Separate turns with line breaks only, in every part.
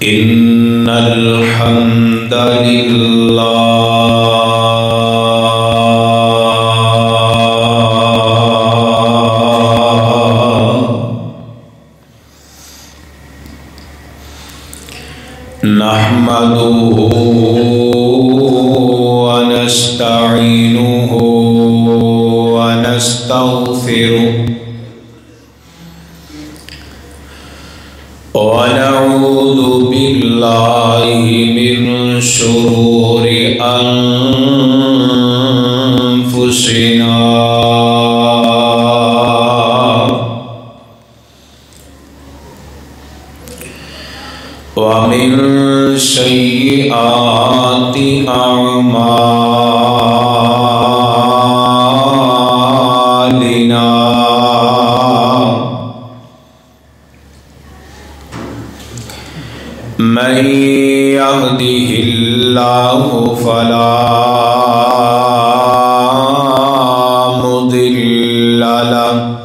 إن الحمد لله نحمده ونستعينه ونستغفره ونعوذ بالله من شرور أنفسنا ومن سيئات أعمالنا من يهده الله فلا مضل له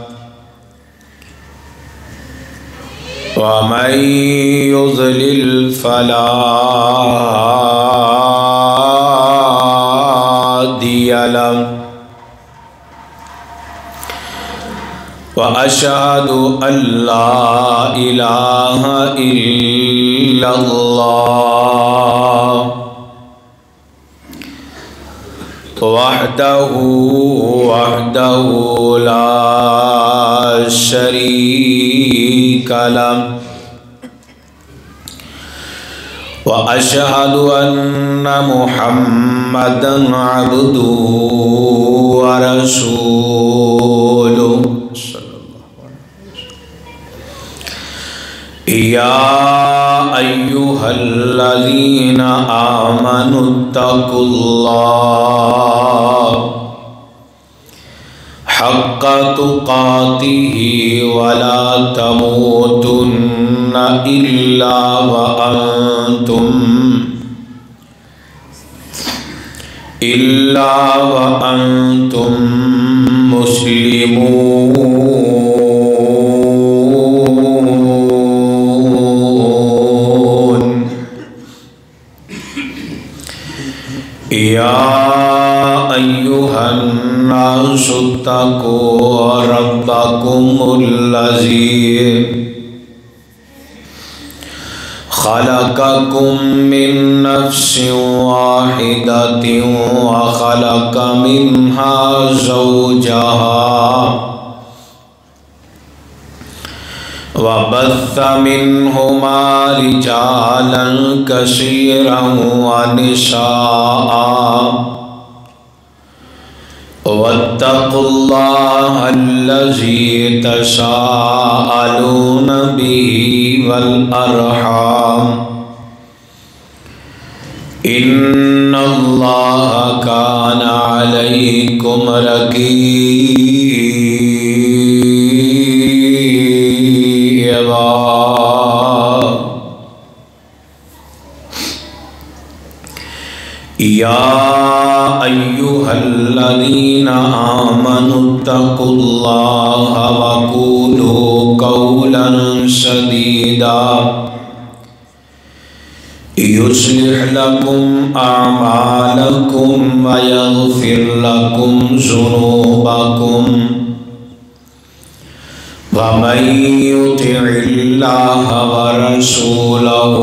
ومن يضلل فلا هادي له وأشهد أن لا إله إلا الله وحده لا شريك له وأشهد أن محمدًا عبده ورسوله يا أيها الذين آمنوا اتقوا الله حق تقاته ولا تموتن إلا وأنتم مسلمون يا أيها الناس اتقوا ربكم الذي خلقكم من نفس واحدة وخلق منها زوجها وبث منهما رجالا كثيرا ونساء واتقوا الله الذي تساءلون به والأرحام إن الله كان عليكم رقيبا يا أيها الذين آمنوا اتقوا الله وقولوا قولا سديدا يصلح لكم أعمالكم ويغفر لكم ذنوبكم ومن يطع الله ورسوله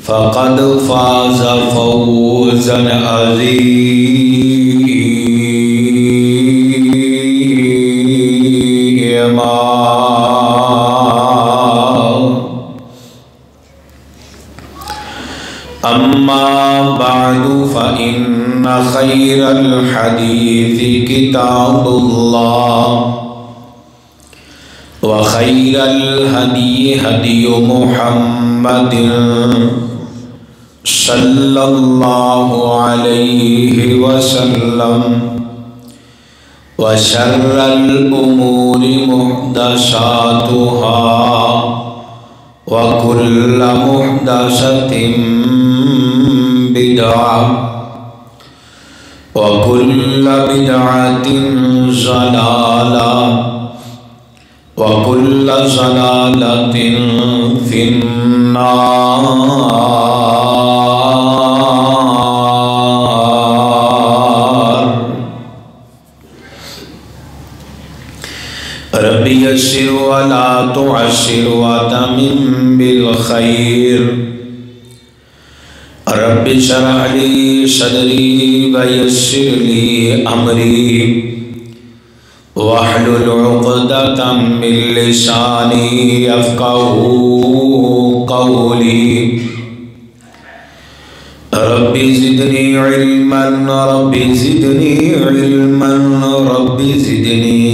فقد فاز فوزا عظيما أما بعد فإن خير الحديث كتاب الله وخير الهدي هدي محمد صلى الله عليه وسلم وشر الأمور محدثاتها وكل محدثة بدعة وكل بدعة ضلالة وكل ضلالة في النار. رب يسر ولا تعسر وأتمم بالخير. رب اشرح لي صدري ويسر لي أمري واحلل عقدة من لساني يفقهوا قولي. رب زدني علما رب زدني علما رب زدني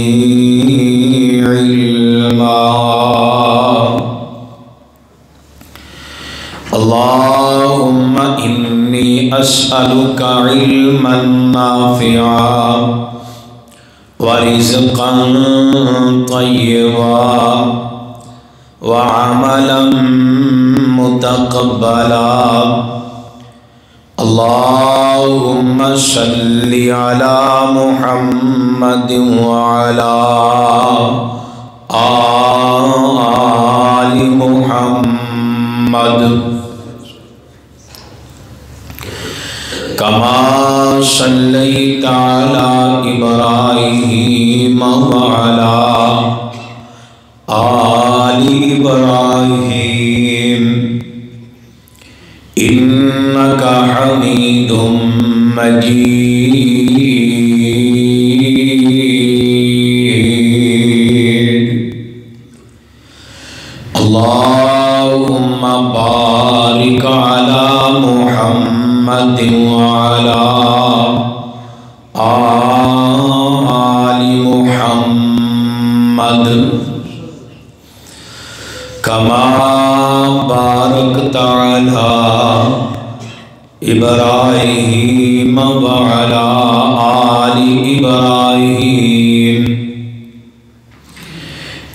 علما. اللهم إني أسألك علما نافعا ورزقا طيبا وعملا متقبلا. اللهم صل على محمد وعلى آل محمد كما صليت على إبراهيم وعلى آل إبراهيم إنك حميد مجيد. اللهم بارك على محمد وعلى آل محمد كما باركت على إبراهيم وعلى آل إبراهيم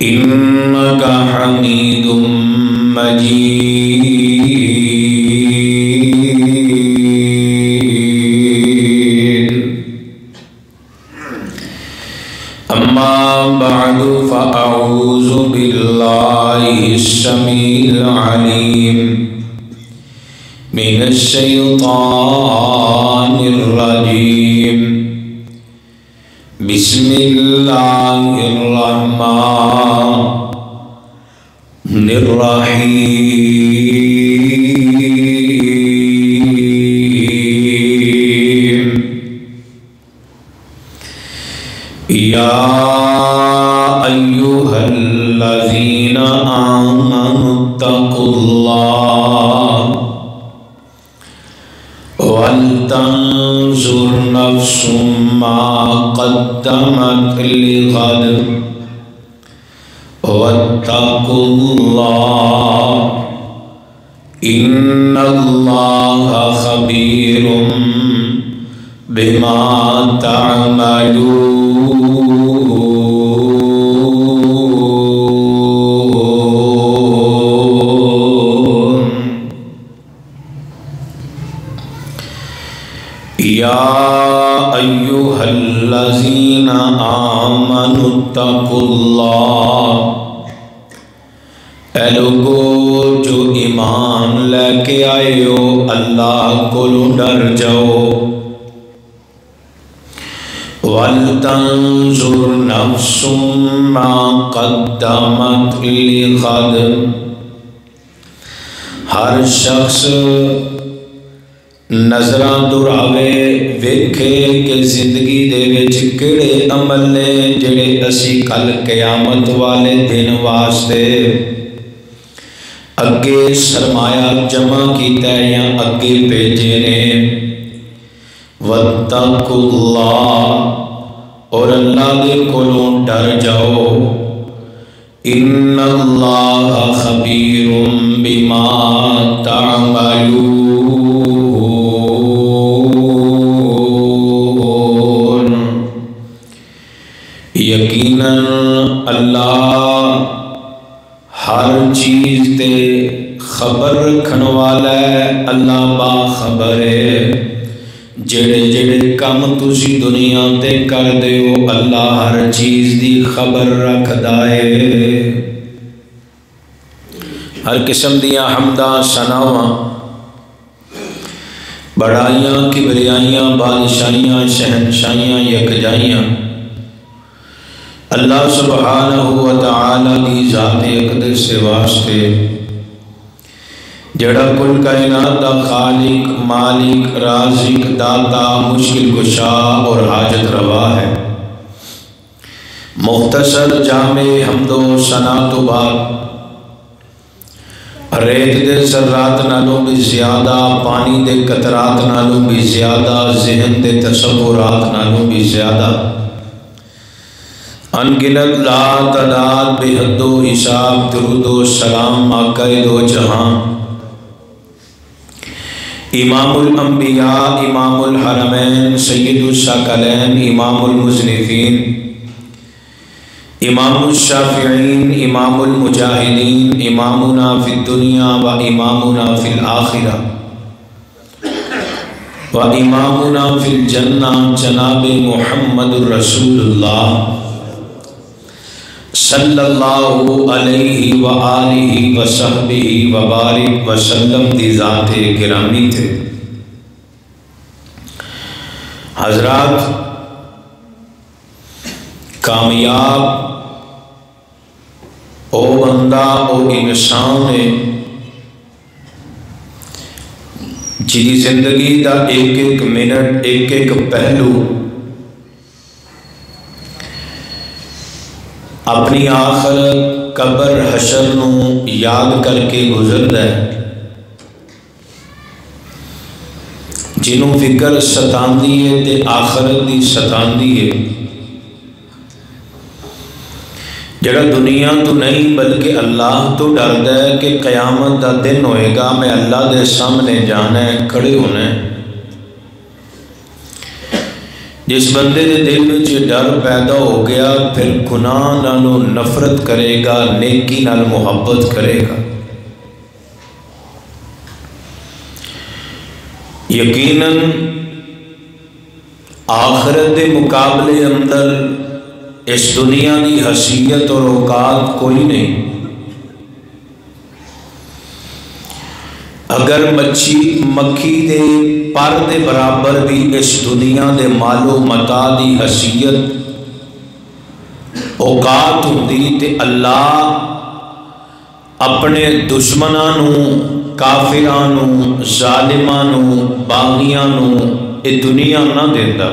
إنك حميد مجيد. أما بعد فأعوذ بالله السميع العليم من الشيطان الرجيم. بسم الله الرحمن الرحيم. يا أيها الذين آمنوا اتقوا الله ولتنظر نفس ما قدمت لغد واتقوا الله إن الله خبير بما تعملون. يا أيها الذين آمنوا اتقوا الله. اے لوگو جو ایمان لے کے آئے ہو اللہ کو ڈر جاؤ. وَلْتَنْظُرْ نَفْسٌ مَا قَدَّمَتْ لِغَدٍ. ہر شخص نظراں دراوے ویکھے کہ زندگی دے وچ کیڑے عمل نے جڑے اسی کل قیامت والے دن واسطے اگے سرمایہ جمع کیتا ہے یا اگے بھیجے نے. وَاتَّقُوا اللَّهَ اور اللہ دے کولوں ڈر جاؤ. إِنَّ اللَّهَ خَبِيرٌ بِمَا تَعْمَلُونَ. یقیناً اللہ ہر چیز تے خبر رکھن والا ہے. اللہ باخبر ہے جڑے جڑے کم تسی دنیا تے کر دیو اللہ ہر چیز دی خبر رکھدا ہے۔ ہر قسم دیاں حمداں ثناواں بڑائیاں کبریائیاں بادشاہیاں شہنشاہیاں یکجائیاں اللہ سبحانہ و تعالی دی ذات اقدس سے واسطے جڑا کل کائنات دا خالق مالک رازق داتا مشکل کشا اور حاجت روا ہے۔ مختصر جامع حمد و ثنا تو بعد ریت دے ذرات نالوں بھی زیادہ پانی دے قطرات نالوں بھی زیادہ ذہن دے تصورات نالوں بھی زیادہ انگنت لا تعداد بے حد و حساب درود و سلام آقا دو جہاں امام الانبیاء امام الحرمین سید الثقلین امام المصنفین امام الشافعین امام المجاہدین امامنا فی الدنیا و امامنا فی الآخرہ و امامنا فی الجنہ جناب محمد الرسول اللہ صلی اللہ علیہ وآلہ وصحبہ وبارک وسلم دی ذات گرامی تھے۔ حضرات کامیاب او بندہ او انسان ہے جی زندگی دا ایک ایک منٹ ایک ایک پہلو اپنی آخرت قبر حشر نو یاد کر کے گزردا ہے۔ جنوں فکر ستاندی ہے تے آخرت دی ستاندی ہے، جڑا دنیا تو نہیں بلکہ اللہ تو ڈردا ہے کہ قیامت دا دن ہوئے گا میں اللہ دے سامنے جانا ہے کھڑے ہونا ہے۔ جس بندے دے دل میں ڈر پیدا ہو گیا پھر گناہ نالوں نفرت کرے گا نیکی نال محبت کرے گا۔ یقیناً آخرت دے مقابلے اندر اس دنیا کی حیثیت اور اوقات کوئی نہیں۔ اگر مکھی دے پر دے برابر بھی اس دنیا دے مال و متاع دی حیثیت اوقات ہوندی تے اللہ اپنے دشمناں کافراں ظالماں باغیاں یہ دنیا نہ دیندا۔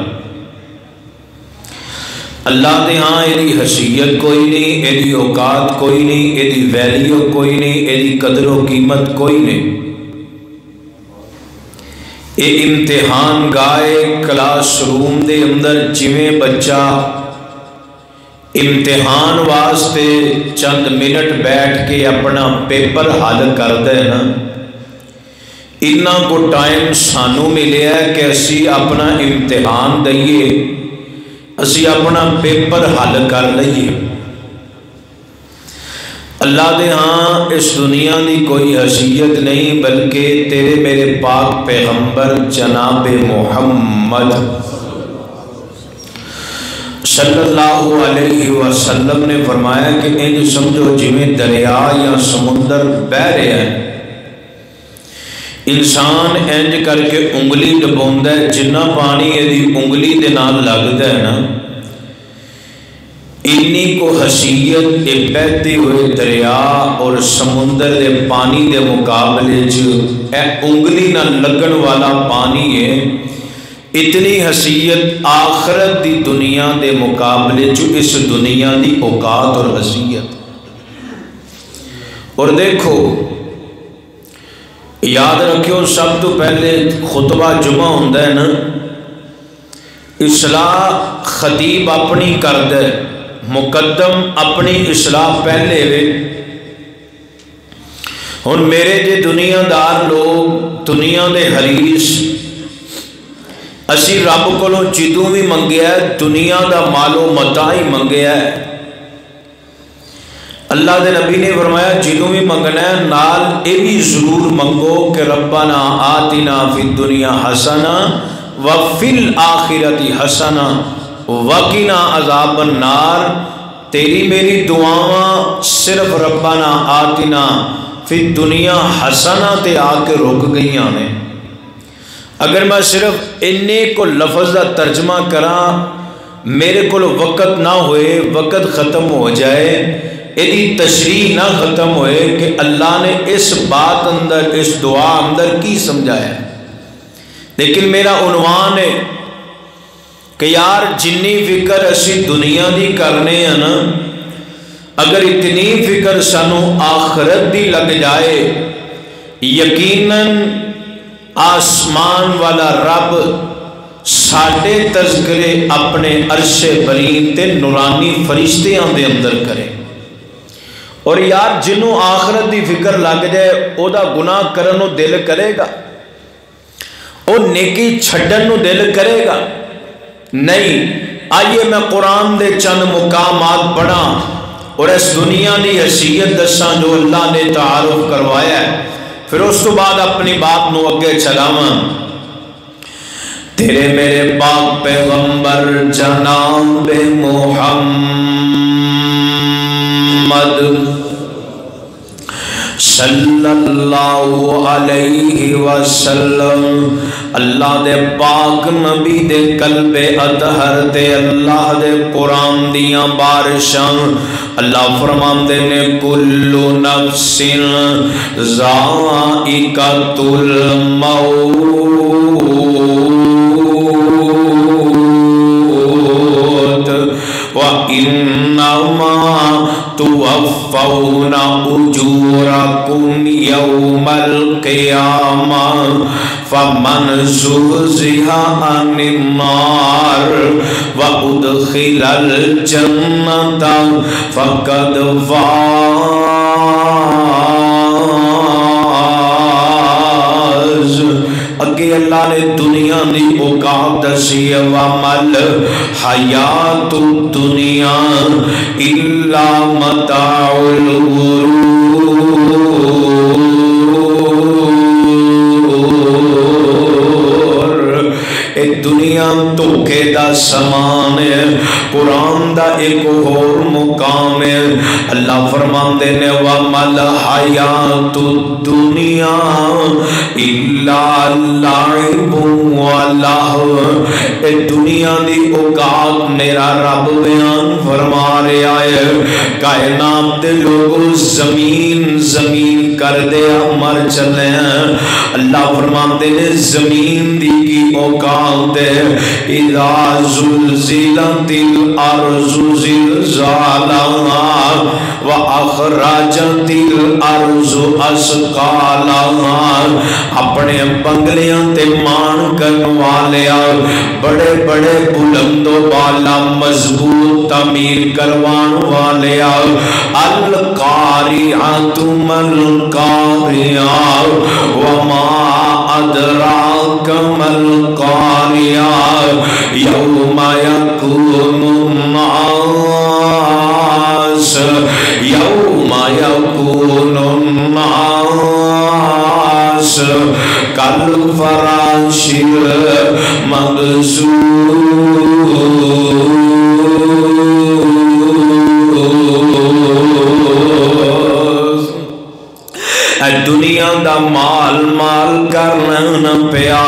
اللہ دے ہاں یہ حیثیت کوئی نہیں، یہ اوقات کوئی نہیں، یہ ویلیو کوئی نہیں، یہ قدر و قیمت کوئی نہیں۔ یہ امتحان گائے کلاس روم دے اندر جویں بچہ امتحان واسطے چند منٹ بیٹھ کے اپنا پیپر حل کرتا ہے نا، اتنا کو ٹائم سانو ملے ہے کہ اسی اپنا امتحان دئیے، اسی اپنا پیپر حل کر لئیے۔ اللہ دے ہاں اس دنیا دی کوئی حیثیت نہیں، بلکہ تیرے میرے پاک پیغمبر جناب محمد صلی اللہ علیہ وسلم نے فرمایا کہ انج سمجھو جویں دریا یا سمندر بہ رہا ہے، انسان انج کر کے انگلی ڈبوندا ہے، جنہ پانی یہ انگلی دے نال لگدا ہے نا، انی کو حیثیت ایک بہتے ہوئے دریا اور سمندر دے پانی دے مقابلے اے انگلی نہ لگن والا پانی ہے، اتنی حیثیت آخرت دی دنیا دے مقابلے اس دنیا دی اوقات اور حیثیت۔ اور دیکھو یاد رکھو سب تو پہلے خطبہ جمعہ ہوندا ہے نا، اصلاح خطیب اپنی کردا ہے، مقدم اپنی اصلاح پہلے وے۔ ہن میرے جے دنیا دار لوگ دنیا دے حریص، اسی رب کولوں جدوں بھی منگیا ہے دنیا دا مال و متاع ہی منگیا ہے۔ اللہ دے نبی نے فرمایا جدوں بھی منگنا ہے نال یہ بھی ضرور منگو کہ ربنا آتنا فی الدنیا حسنہ وفی الآخرۃ حسنہ وقنا عذاب النار۔ تیری میری دعاواں صرف ربنا آتنا فی الدنیا حسنہ تے آ کے رک گئیاں نے۔ اگر میں صرف انے کو لفظ کا ترجمہ کراں، میرے کو وقت نہ ہوئے، وقت ختم ہو جائے، ایدی تشریح نہ ختم ہوئے کہ اللہ نے اس بات اندر، اس دعا اندر کی سمجھایا۔ لیکن میرا عنوان ہے کہ یار جنی فکر اسی دنیا دی کرنے ہیں نا، اگر اتنی فکر سانو آخرت دی لگ جائے، یقیناً آسمان والا رب ساڈے تذکرے اپنے عرش برین تے نورانی فرشتیاں دے اندر کرے۔ اور یار جنوں آخرت دی فکر لگ جائے او دا گناہ کرن نو دل کرے گا، او نیکی چھڈن نو دل کرے گا؟ نہیں۔ آئیے میں قرآن دے چند مقامات پڑھاں اور اس دنیا دی حیثیت دساں جو اللہ نے تعارف کروایا ہے، پھر اس تو بعد اپنی بات نو اگے چلاواں۔ تیرے میرے پاک پیغمبر جناب محمد صلی اللہ علیہ وسلم، اللہ دے پاک نبی دے قلب اطہر تے اللہ دے قرآن دیاں بارشاں، اللہ فرماندے نے کل نفس ذائقۃ الموت وَإِنَّمَا تُوَفَّوْنَ أُجُورَكُمْ يَوْمَ الْقِيَامَةِ فَمَنْ زُحْزِحَ عَنِ النَّارِ وَأُدْخِلَ الْجَنَّةَ فَقَدْ فَازَ۔ اگے اللہ نے دنیا دی اوقات دسی ہے، وَمَلْ حَيَاتُ الدُّنْيَا إِلَّا مَتَاعُ الْغُرُورِ۔ اے دنیا دھوکے دا سامان ہے۔ قرآن دا ایک اور مقام ہے، اللہ فرماندے نے وَمَلْ حَيَاتُ الدُّنْيَا إِلَّا لَعِبٌ وَلَهْوٌ۔ اے دنیا دی اوقات میرا رب بیان فرما رہا ہے۔ کائنات دے لوگوں زمین زمین کر دیا مر چلے ہیں۔ اللہ فرماندے نے زمین دی کی اوقات ہے، اِذَا زُلْزِلَتِ الْأَرْضُ زِلْزَالَهَا وَأَخْرَجَتِ الْأَرْضُ أَثْقَالَهَا۔ اپنے بنگلیاں تے مان کرن والیا، بڑے بڑے بلند و بالا مضبوط تعمیر کروان والیا، القاریعۃ مل قاریعۃ وما ادراک مل قاریعۃ یوم یکون الناس کالفراش المبثوث۔ دنیا دا مال مال کرنا نہ پیا،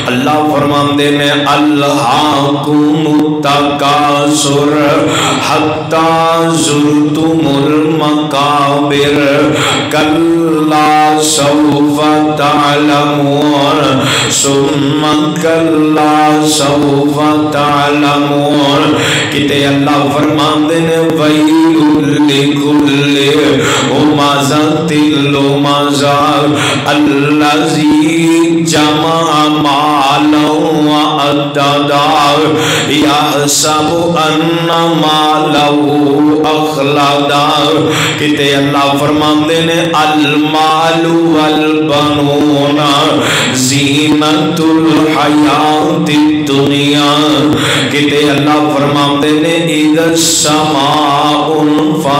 اللہ فرماندے نے الہاکم التکاثر حتی زرتم المقابر کلا سوف تعلمون ثم کلا سوف تعلمون۔ کتے اللہ فرماندے نے ویل لکل ہمزۃ لمزہ الذی جمع مالا وعددا یحسب ان مالہ اخلدا۔ کتے اللہ فرماندے نے المال والبنون زینت الحیات الدنیا۔ کتے اللہ فرماندے نے اذا السماء انفطرت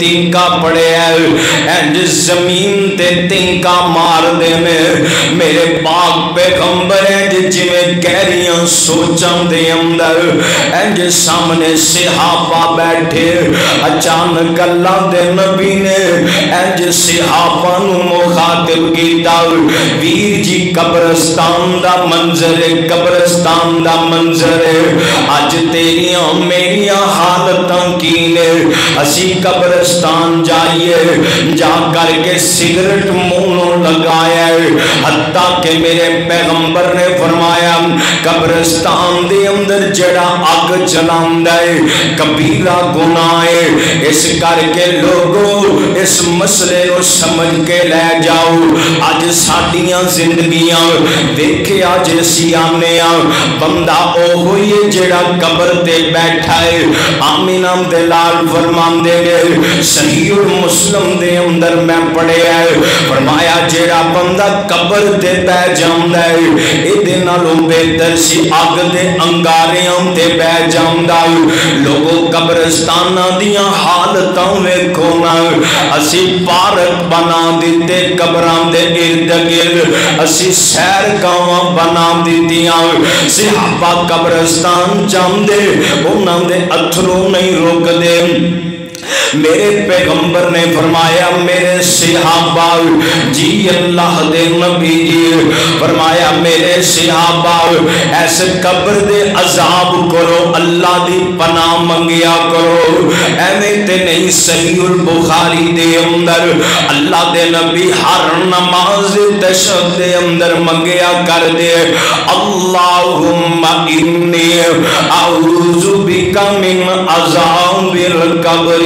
تینکا پڑے ہے زمین تے تینکا مار دے میرے پاک پیغمبر ہے جی میں کہریاں سوچاں دے اندر سامنے صحابہ بیٹھے اچانک اللہ دے نبی نے صحابہ نو مخاطب کیتا ویر جی قبرستان دا منظر ہے قبرستان دا منظر ہے اج تیریاں میریاں حالتاں کی نے اسی قبرستان جائیے جا کر کے سگریٹ منہ لگایا حتیٰ کہ میرے پیغمبر نے فرمایا قبرستان دے اندر جڑا اگ جلاندا ہے کبیرہ گناہ ہے اس کر کے لوگوں اس مسئلے کو سمجھ کے لے جاؤ اج ساڈیاں زندگیاں دیکھے اج اسی آنے بندہ او ہوئی جڑا قبر تے بیٹھا ہے آمینہ دلال فرماندے نے صحیح مسلم دے اندر میں پڑھے ہے فرمایا جڑا بندہ قبر تے بہ جاندا ہے اے دے نالوں بہتر سی اگ دے انگاریاں تے بہ جاندا لوگوں قبرستاناں دیاں حالتاں ویکھو نا اسی پارک بنا دیتے قبراں دے ارد گرد اسی سیر گاواں بنا دیتیاں صحابہ قبرستان جاندے انہاں دے اتھرو نہیں روک دے میرے پیغمبر نے فرمایا میرے صحابہ جی اللہ دے نبی جی فرمایا میرے صحابہ ایسے قبر دے عذاب کرو اللہ دی پناہ منگیا کرو ایویں تے نہیں صحیح البخاری دے اندر اللہ دے نبی ہر نماز تشہد دے اندر منگیا کر دے اللہم انی اعوذ بک من عذاب القبر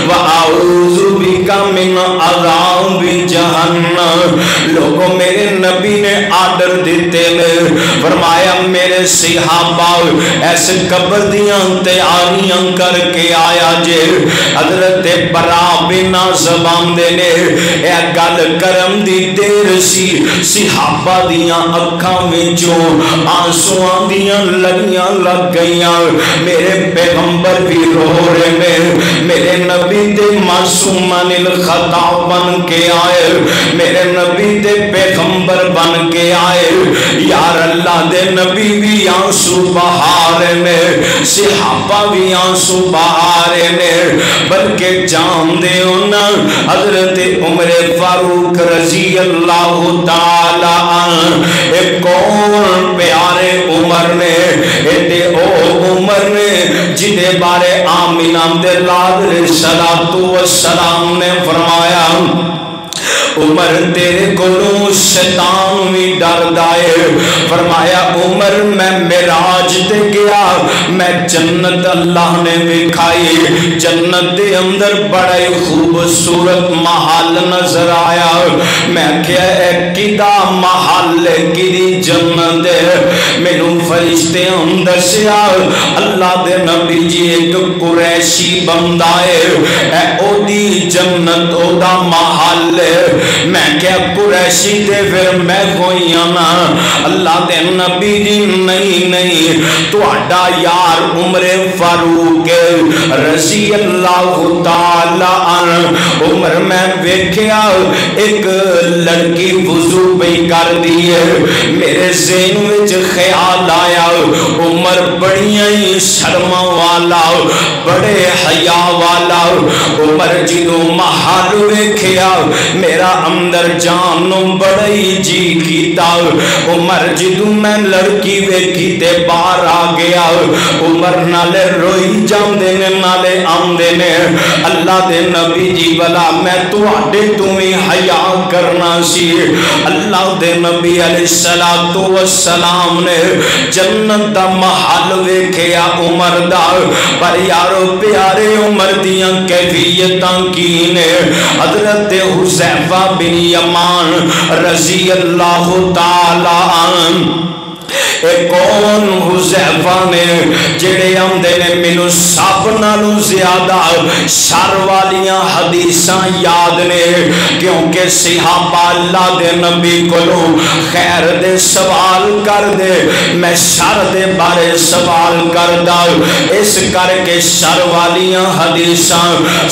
وَأَعُوذُ بِكَ مِنْ عَذَابِ جَهَنَّمَ لوگوں میرے نبی نے آرڈر دیتے نے فرمایا میرے صحابہ ایسے قبر دیاں تیاریاں کر کے آیا جے حضرت برا بنا زبان دے نے اے گل کرم دی دیر سی صحابہ دیاں اکھاں وچوں آنسواں دیاں لگیاں لگ گئیاں میرے پیغمبر بھی رو رہے میرے نبی دے معصومان الخطا بن کے آئے میرے نبی دے پیغمبر بن کے آئے یار اللہ دے نبی بھی آنسو بہارے میں صحابہ بھی آنسو بہارے میں بلکہ جان دے ہونا حضرت عمر فاروق رضی اللہ تعالیٰ ایک کون پیارے عمر نے ایتے او عمر نے جدے بارے آمینہ دلال السلام نے فرمایا عمر تیرے کولوں شیطان بھی ڈر دائے فرمایا عمر میں معراج تے گیا میں جنت اللہ نے دکھائی جنت دے اندر بڑا ہی خوبصورت محل نظر آیا میں کیا اے کدا محل کدی جنت مینوں فرشتے اندر سے اللہ دے نبی جی ایک قریشی بندہ ہے اے او دی جنت او دا محل میں کیا قریشی دے پھر میں کوئی آنا اللہ دے نبی جی نہیں تو اڈا یار عمر فاروق رضی اللہ تعالیٰ عنہ عمر میں ویکھیا ایک لڑکی وضو بھی کر دیئے میرے ذہن وچ خیال آیا عمر بڑیاں ہی شرما والا بڑے حیا والا عمر جدو محل ویکھیا میرا اندر جانوں بڑی جی کیتا عمر جدو میں لڑکی ویکھی تے باہر آ گیا عمر نالے روئی جاندے نے نالے آمدے نے اللہ دے نبی جی بلا میں تو آڈے تمہیں حیا کرنا سی اللہ دے نبی علیہ السلام نے جنت دا محل ویکھیا عمر دا پر یارو پیارے عمر دیاں کیفیتاں کی نے حضرت حذیفہ بن یمان رضی اللہ تعالی عنہ کون حذیفہ نے جڑے آندے نے مینوں سب نالوں زیادہ شر والیاں حدیثاں یاد نے، کیونکہ صحابہ اللہ دے نبی کولوں خیر دے سوال کر دے، میں شر دے بارے سوال کردا، اس کر کے شر والیاں حدیثاں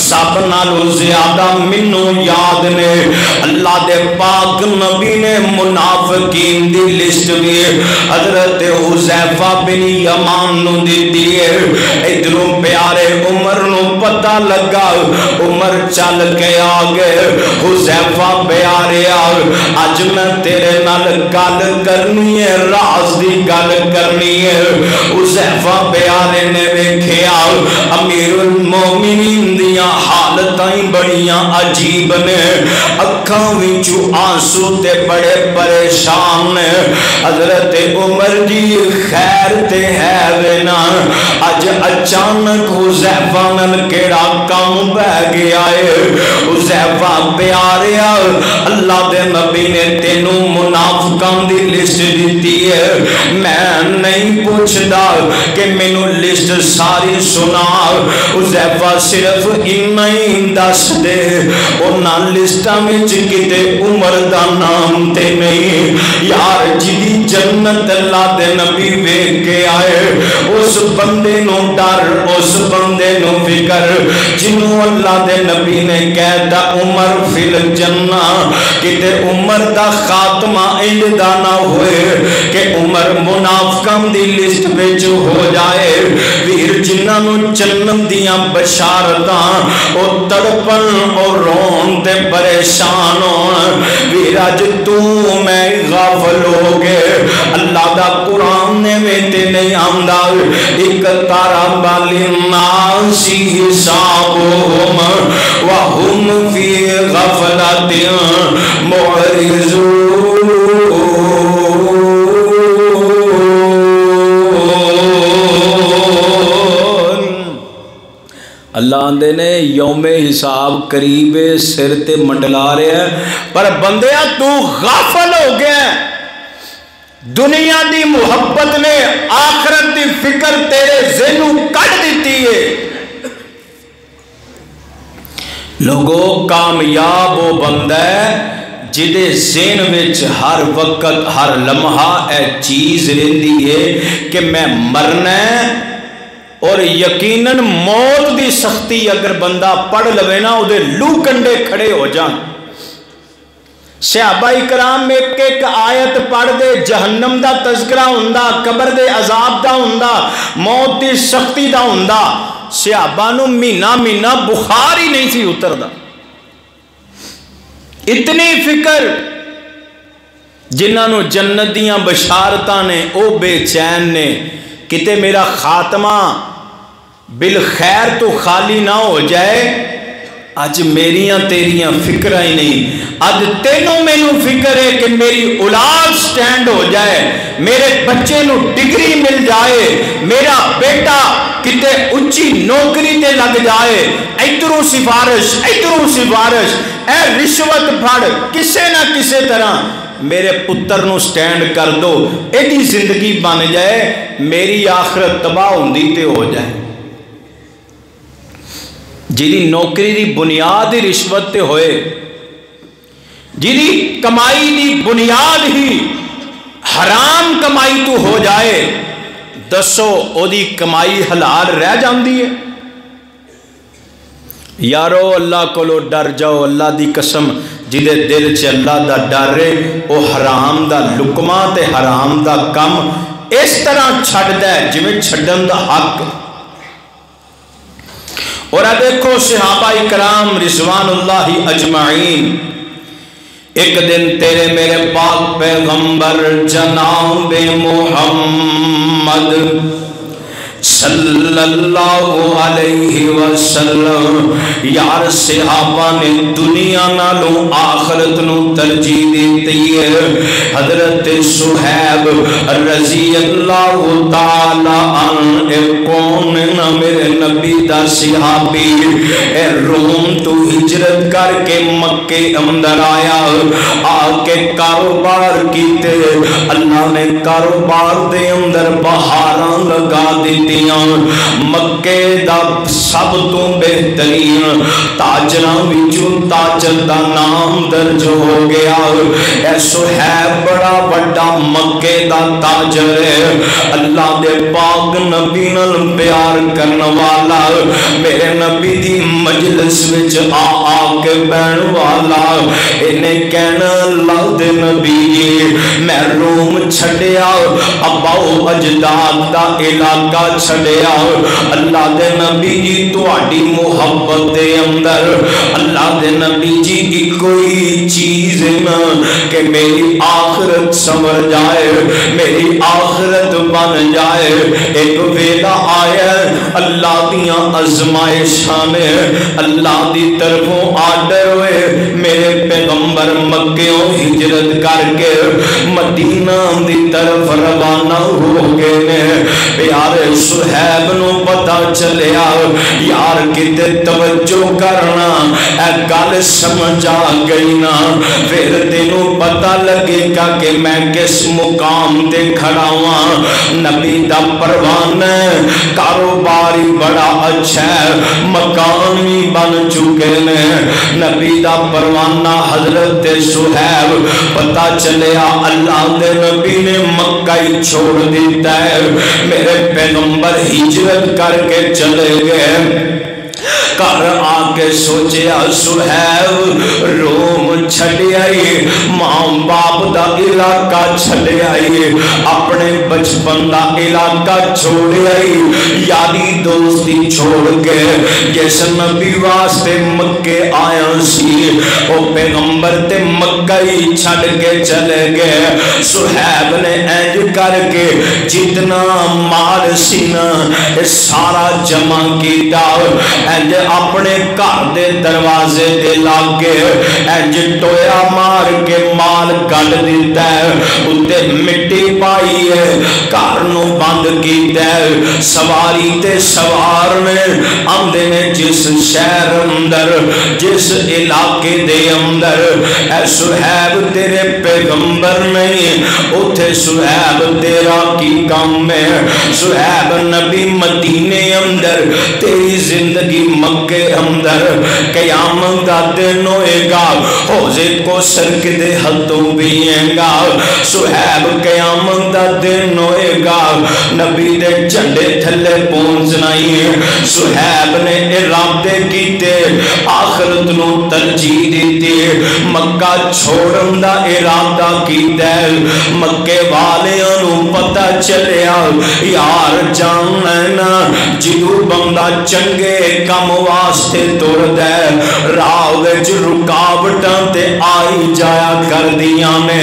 سب نالوں زیادہ مینوں یاد نے۔ اللہ دے پاک نبی نے منافقین دی لسٹ بھی حضرت حذیفہ بن یمان نو دتی ہے۔ ادھروں پیارے عمر نو پتہ لگا، عمر چل کے آ گئے، حذیفہ پیارے اج میں تیرے نال گل کرنی ہے، راز دی گل کرنی ہے۔ حذیفہ پیارے نے ویکھیا امیر المومنین دیاں حالتاں بڑیاں عجیب نے، اکھاں وچوں آنسو تے بڑے پریشان نے۔ حضرت عمر جی خیر تے ہے وینا، اج اچانک حذیفہ نال کیڑا کام بہ گیا ہے؟ حذیفہ پیاریا اللہ دے نبی نے تینوں منافقاں دی لسٹ دتی ہے، میں نہیں پوچھدا کہ مینوں لسٹ ساری سنا، حذیفہ صرف اتنا ہی دس دے انہاں لسٹاں وچ کتے عمر دا نام تے نہیں۔ یار جی جنت اللہ دے نبی ویکھ کے آئے، اس بندے نو ڈر، اس بندے نو فکر جنوں اللہ دے نبی نے کہتا عمر فی الجنہ، کتے عمر دا خاتمہ انج دا نہ ہوئے کہ عمر منافقاں دی لسٹ وچ ہو جائے۔ ویر جنہاں نو جنت دیاں بشارتاں او تڑپن اور رون تے پریشان ہون، ویر اج تو میں غافل ہو گئے۔ اللہ دا قرآن نے میں تے نہیں آمدہ اقترب للناس حسابهم وهم فی غفلۃ معرضون۔ اللہ آندے نے یوم حساب قریب سر تے منڈلا رہے ہیں، پر بندیا تو غافل ہو گیا۔ دنیا دی محبت نے آخرت دی فکر تیرے ذہنوں کٹ دیتی ہے۔ لوگوں کامیاب وہ بندہ ہے جدے ذہن وچ ہر وقت ہر لمحہ اے چیز رہندی ہے کہ میں مرنا ہے، اور یقیناً موت دی سختی اگر بندہ پڑھ لوے نا وہ لو کنڈے کھڑے ہو جان۔ صحابہ اکرام ایک ایک آیت پڑھ دے جہنم دا تذکرہ ہوندا، قبر دے عذاب دا ہوندا، موت دی سختی دا ہوندا، صحابہ نو مہینہ مہینہ بخار ہی نہیں سی اتردا، اتنی فکر۔ جنہاں نو جنت دیاں بشارتاں نے او بے چین نے، کتے میرا خاتمہ بالخیر تو خالی نہ ہو جائے۔ اج میریاں تیریاں فکرہ ہی نہیں، اج تینوں میں نو فکر ہے کہ میری اولاد سٹینڈ ہو جائے، میرے بچے نو ڈگری مل جائے، میرا بیٹا کتے اچھی نوکری تے لگ جائے، ادھروں سفارش ادھروں سفارش، اے رشوت پھڑ کسے نہ کسے طرح میرے پتر نو سٹینڈ کر دو، ایڈی زندگی بن جائے، میری آخرت تباہ ہوندی تے ہو جائے۔ جیدی نوکری دی بنیاد ہی رشوت تے ہوئے، جیدی کمائی دی بنیاد ہی حرام کمائی تو ہو جائے، دسو او دی کمائی حلال رہ جاندی ہے؟ یارو اللہ کو لو ڈر جاؤ، اللہ دی قسم جدے دل چ اللہ دا ڈر رہے او حرام دا لقمہ تے حرام دا کم اس طرح چھڑ دے جویں چھڑن دا حق۔ اور دیکھو صحابہ اکرام رضوان اللہ اجمعین، ایک دن تیرے میرے پاک پیغمبر جناب محمد صلی اللہ علیہ وسلم. یار صحابہ نے دنیا نالوں آخرت نو ترجیح دیتی ہے. حضرت صہیب رضی اللہ تعالی عنہ کون نہ میرے نبی دا صحابی اے روم تو ہجرت کر کے مکے اندر آیا. آ کے کاروبار کیتے. اللہ نے کاروبار دے اندر بہاراں لگا دیتی. مکے دا سب تو بہترین تاجراں وچوں تاجر دا نام درج ہو گیا. اے صہیب بڑا بڑا مکے دا تاجر ہے. اللہ دے پاک نبی نال پیار کرن والا میرے نبی دی مجلس وچ آ کے بہن والا. انہیں کہنا اللہ دے نبی میں روم چھڈیا ابا و اجداد دا علاقہ چھڑیا. اللہ دے نبی جی تواڈی محبت دے اندر اللہ دے نبی جی کی کوئی چیز نہ کہ میری آخرت سنور جائے میری آخرت بن جائے. ایک ویلا آیا اللہ دیاں آزمائشاں نے اللہ دی طرفوں آرڈر ہوئے. میرے پیغمبر مکیوں ہجرت کر کے مدینہ دی طرف روانہ ہو گئے نے. پیارے صہیب نو پتا چلیا یار کتے توجہ کرنا اے گل سمجھ آ گئی نا. پھر تینوں پتا لگے گا کہ میں کس مقام تے کھڑا ہوں. نبی دا پروان ہے کاروباری بڑا اچھا ہے مکان بھی بن چکے نے. نبی دا پروانہ حضرت صہیب پتا چلیا اللہ دے نبی نے مکہ ہی چھوڑ دیتا ہے. میرے پیغمبر ہجرت کر کے چلے گئے. گھر آ کے سوچیا صہیب روم چھڈیائی ماں باپ دا علاقہ چھڈیائی اپنے بچپن دا علاقہ چھوڑیائی یاری دوستی چھوڑ کے جس نبی واسطے مکے آیا سی او پیغمبر تے مکہ ہی چھڈ کے چلے گئے. صہیب نے اینج کر کے جتنا مال سی نا سارا جمع کیتا اینج اپنے گھر دے دروازے دے لاگے اینج ٹویا مار کے مال کڈ دیتا ہے. اتے مٹی پائی ہے گھر نو بند کیتا ہے. سواری تے سوار نے آندے نے جس شہر اندر جس علاقے دے اندر اے صہیب تیرے پیغمبر نہیں اتے صہیب تیرا کی کام ہے. صہیب نبی مدینے اندر تیری زندگی مکے اندر قیامت دا دن ہوئے گا حوضے کو سرک دے ہتھوں پیئے گا. صہیب قیامت دا دن ہوئے گا نبی دے جھنڈے تھلے پہنچنا ہی. صہیب نے ارادے کیتے آخرت نو ترجیح دیتی مکہ چھوڑن دا ارادہ کیتا. مکے والیاں نو پتہ چلیا یار جان نا جدو بندہ چنگے کم واسطے تر دے راہ وچ رکاوٹاں تے آئی جایا کر دیاں نے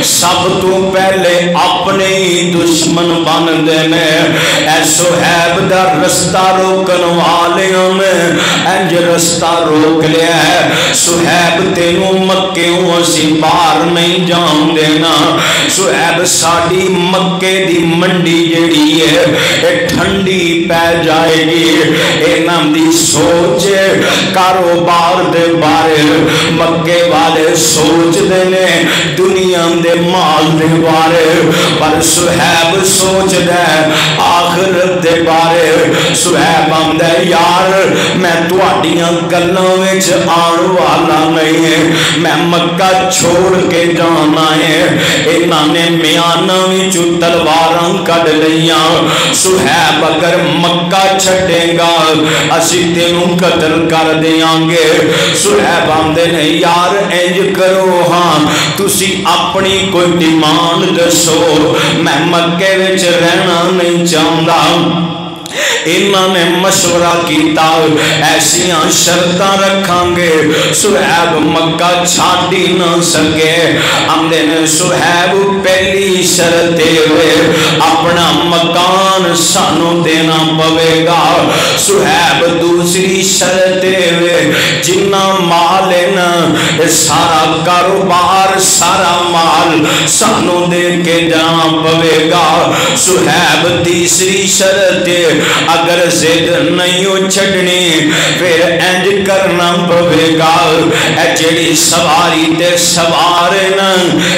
سب تو پہلے اپنے ہی دشمن بن دے نے. اے صہیب دا رستہ روکن والیاں نے انج رستہ روک لیا ہے. صہیب تینوں مکیوں اسی باہر نہیں جان دینا. صہیب ساڈی مکے دی منڈی جڑی ہے اے ٹھنڈی پہ جائے گی. انہاں دی سوچ کاروبار دے بارے مکے والے سوچ دے نے دنیا دے مال دے بارے پر صہیب سوچ دے آخرت دے بارے. صہیب آندا یار میں تواڈیاں گلاں وچ آن والا نہیں ہے میں مکہ چھوڑ کے جانا ہے. انہاں نے میاناں وچوں تلواراں کڈ لئیاں. صہیب اگر مکہ چھڈے گا اسی تینوں قتل کر دیاں گے. صہیب آندے نے یار انج کرو ہاں تسی اپنی کوئی ڈیمانڈ دسو میں مکے وچ رہنا نہیں چاہندا انہوں نے مشورہ کیتا ایسیاں شرطاں رکھاں گے سہیب مکہ چھاڑی نہ سکے آندے نے سہیب پہلی شرط ہوئے اپنا مکان سانو دینا پوے گا سہیب دوسری شرط ہوئے جنہ مال ہے سارا کاروبار سارا مال سانو دے کے جانا پوے گا سہیب تیسری شرط اگر زد نہیں ہو چھڑنی پھر انج کرنا پوے گا اے جڑی سواری تے سوارنا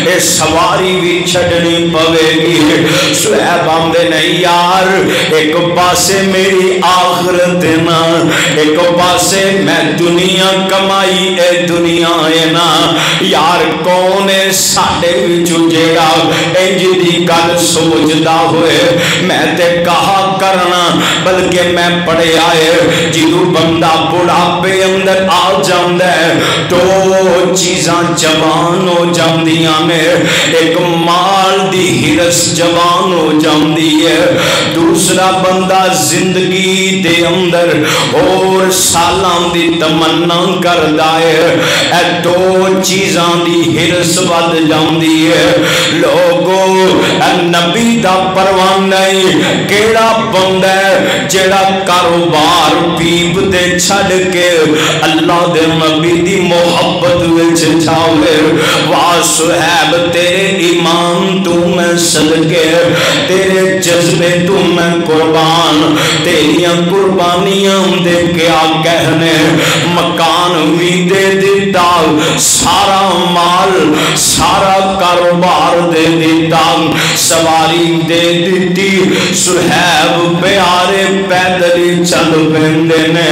اے سواری بھی چھڑنی پوے گی سہیب آمدے نہیں یار ایک پاسے میری آخرت نا ایک پاسے میں دنیا کمائی اے دنیا ہے نا یار کون ہے ساڑے وچو جیڑا انج دی گل سوچدا ہوئے میں تے کہا کرنا بلکہ میں پڑھے آئے جدو بندہ بڑھاپے اندر آ جاندہ ہے تو چیزاں جوان ہو جاندیاں میں ایک مال دی ہرس جوان ہو جاندی ہے دوسرا بندہ زندگی دے اندر اور سالان دی تمنا کردہ ہے اے دو چیزاں دی ہرس ود جاندی ہے لوگو اے نبی دا پروان نہیں کیڑا بندہ ہے جڑا کاروبار پیپ دے چھڑ کے اللہ دے نبی دی محبت وچ چھاوے واہ سہیب تیرے ایمان تو میں صدقے تیرے جذبے تو میں قربان تیریاں قربانیاں دے کیا کہنے مکان بھی دے دیتا سارا مال سارا کاروبار دے دیتا سواری دے دیتی سہیب پیارے پیدلی چل پہندے نے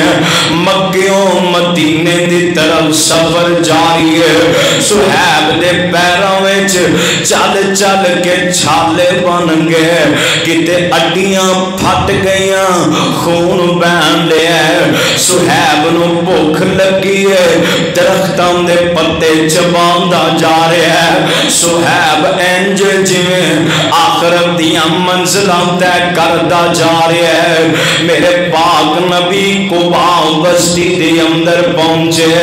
مکیوں مدینے دی طرف سفر جاری ہے سہیب دے پیروں وچ چل چل کے چھالے بن گئے کتے اڈیاں پھٹ گئیاں خون بہن لیا سہیب نو بھوک لگی ہے درختاں دے پتے چباندا جا رہا ہے سہیب انج جویں آخرت دیاں منزلاں طے کردا جا رہا ہے میرے پاک نبی قبا بستی دے اندر پہنچے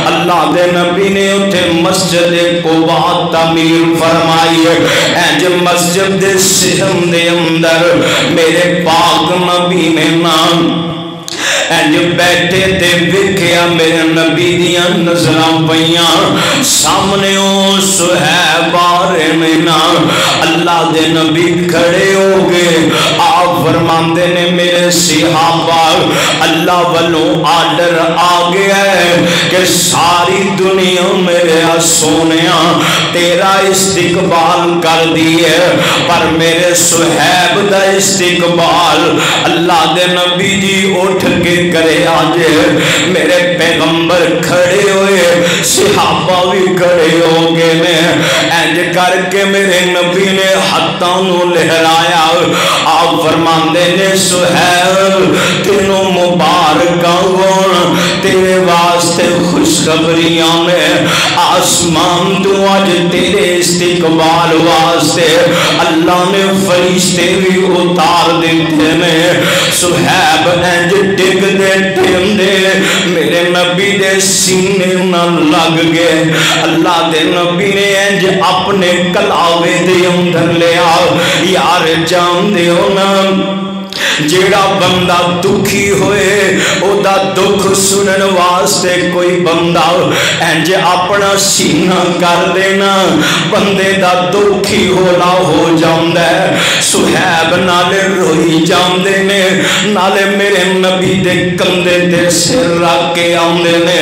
اللہ دے نبی نے اٹھے مسجد قبا تعمیر فرمائی انج مسجد دے سہم دے اندر میرے پاک نبی نے نام انج بیٹھے تے وکھیا میرے نبی دیاں نظراں پیاں سامنے او سہیب آ رہے نے نا اللہ دے نبی کھڑے ہو گئے آپ فرماندے نے میرے صحابہ اللہ والوں آرڈر آ گیا ہے کہ ساری دنیا میرے سونیاں تیرا استقبال کر دیے پر میرے سہیب دا استقبال اللہ دے نبی جی اٹھ کے کرے آجے میرے پیغمبر کھڑے ہوئے صحابہ بھی کھڑے ہو گئے نے اینج کر کے میرے نبی نے ہاتھوں نو لہرایا آپ فرماندے نے سہیب تینوں مبارکاں ہون تیرے واسطے خوشخبریاں میں آسمان تو آج تیرے استقبال واسطے اللہ نے فرشتے بھی اتار دیتے نے سہیب اینج ٹک دے ٹیم دے میرے نبی دے سینے نہ لگ گئے اللہ دے نبی نے انج اپنے کلاوے دے اندر لیا یار جان دے ہونا جیڑا بندہ دکھی ہوئے او دا دکھ سنن واسطے کوئی بندہ انج اپنا سینہ کر دینا بندے دا دکھی ہولا ہو جاندہ ہے سہیب نالے روئی جاندے نے نالے میرے نبی دے کندے دے سر رکھ کے آندے نے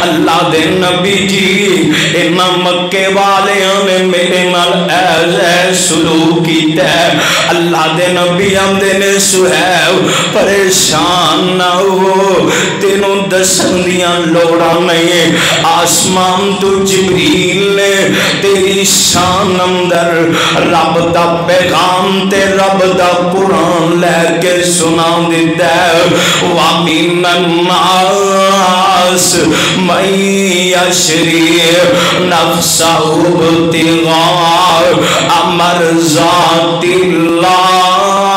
اللہ دے نبی جی انہاں مکے والے نے میرے نال ایسے سلوک کیتا ہے اللہ دے نبی آندے نے سہیب پریشان نہ ہو تینوں دسندیاں لوڑا نہیں آسمان تو جبریل نے تیری شان اندر رب دا پیغام تے رب دا قرآن لے کے سنا دیتا ہے وَمِنَ النَّاسِ مَن يَشْرِي نَفْسَهُ ابْتِغَاءَ مَرْضَاتِ اللَّهِ